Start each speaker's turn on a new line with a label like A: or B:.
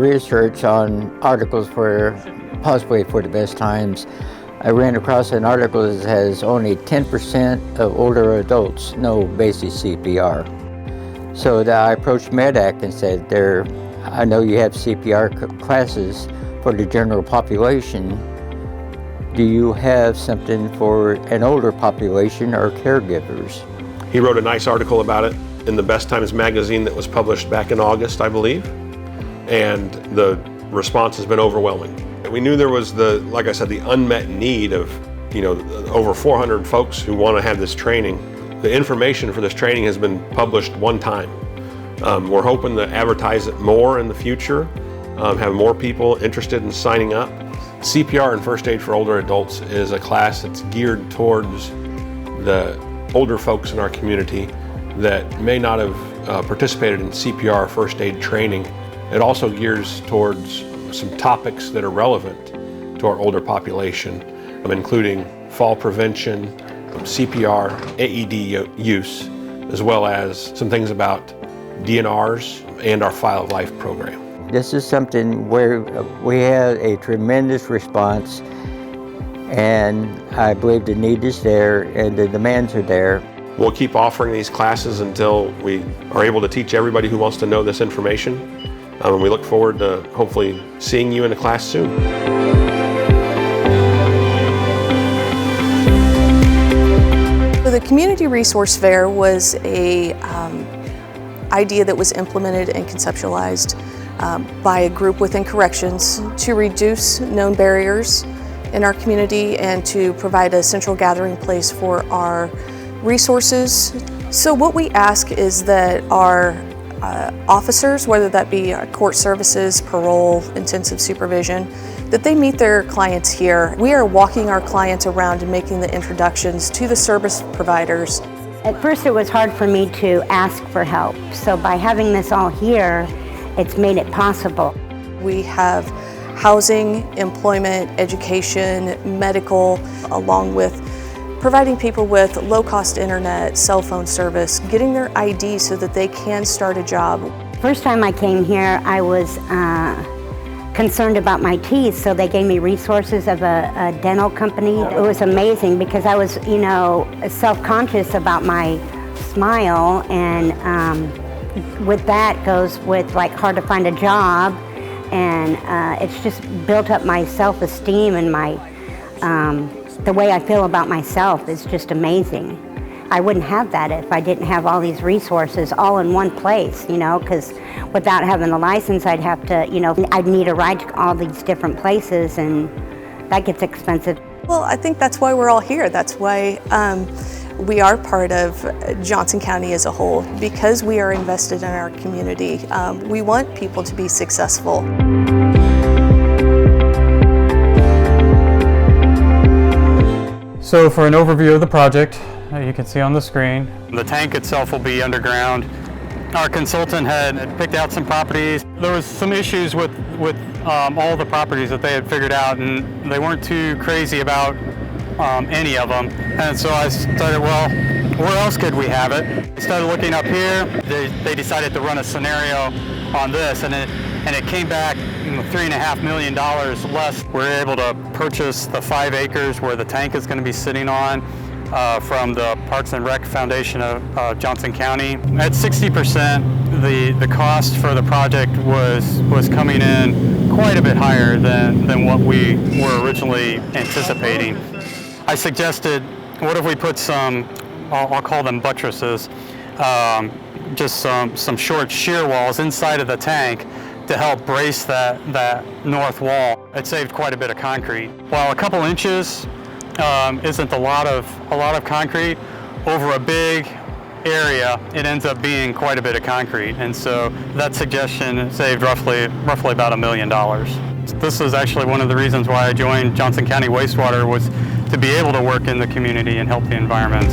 A: research on articles for possibly for the best times, I ran across an article that says only 10% of older adults know basic CPR. So I approached MEDAC and said, I know you have CPR classes for the general population. Do you have something for an older population or caregivers?
B: He wrote a nice article about it in the Best Times magazine that was published back in August, I believe, and the response has been overwhelming. We knew there was like I said, the unmet need of, over 400 folks who want to have this training. The information for this training has been published one time. We're hoping to advertise it more in the future, have more people interested in signing up. CPR and First Aid for Older Adults is a class that's geared towards the older folks in our community that may not have participated in CPR First Aid training. It also gears towards some topics that are relevant to our older population, including fall prevention, CPR, AED use, as well as some things about DNRs and our File of Life program.
A: This is something where we had a tremendous response, and I believe the need is there and the demands are there.
B: We'll keep offering these classes until we are able to teach everybody who wants to know this information. And we look forward to hopefully seeing you in the class soon.
C: So the Community Resource Fair was a idea that was implemented and conceptualized by a group within corrections to reduce known barriers in our community and to provide a central gathering place for our resources. So what we ask is that our officers, whether that be court services, parole, intensive supervision, that they meet their clients here. We are walking our clients around and making the introductions to the service providers.
D: At first it was hard for me to ask for help, so by having this all here, it's made it possible.
C: We have housing, employment, education, medical, along with providing people with low-cost internet, cell phone service, getting their ID so that they can start a job.
D: First time I came here, I was concerned about my teeth, so they gave me resources of a dental company. It was amazing because I was, self-conscious about my smile, and with that goes with like hard to find a job, and it's just built up my self-esteem, and my the way I feel about myself is just amazing. I wouldn't have that if I didn't have all these resources all in one place, because without having a license, I'd have to, I'd need a ride to all these different places, and that gets expensive.
C: Well, I think that's why we're all here. That's why we are part of Johnson County as a whole, because we are invested in our community. We want people to be successful.
E: So for an overview of the project, you can see on the screen,
F: the tank itself will be underground. Our consultant had picked out some properties. There was some issues with all the properties that they had figured out, and they weren't too crazy about any of them. And so I started, well, where else could we have it? Started looking up here. They decided to run a scenario on this, and it came back $3.5 million less. We were able to purchase the 5 acres where the tank is going to be sitting on from the Parks and Rec Foundation of Johnson County. At 60%, the cost for the project was coming in quite a bit higher than what we were originally anticipating. I suggested, what if we put some, I'll call them buttresses, just some short shear walls inside of the tank to help brace that north wall. It saved quite a bit of concrete. While a couple inches isn't a lot of concrete, over a big area, it ends up being quite a bit of concrete. And so that suggestion saved roughly about $1 million. This is actually one of the reasons why I joined Johnson County Wastewater, was to be able to work in the community and help the environment.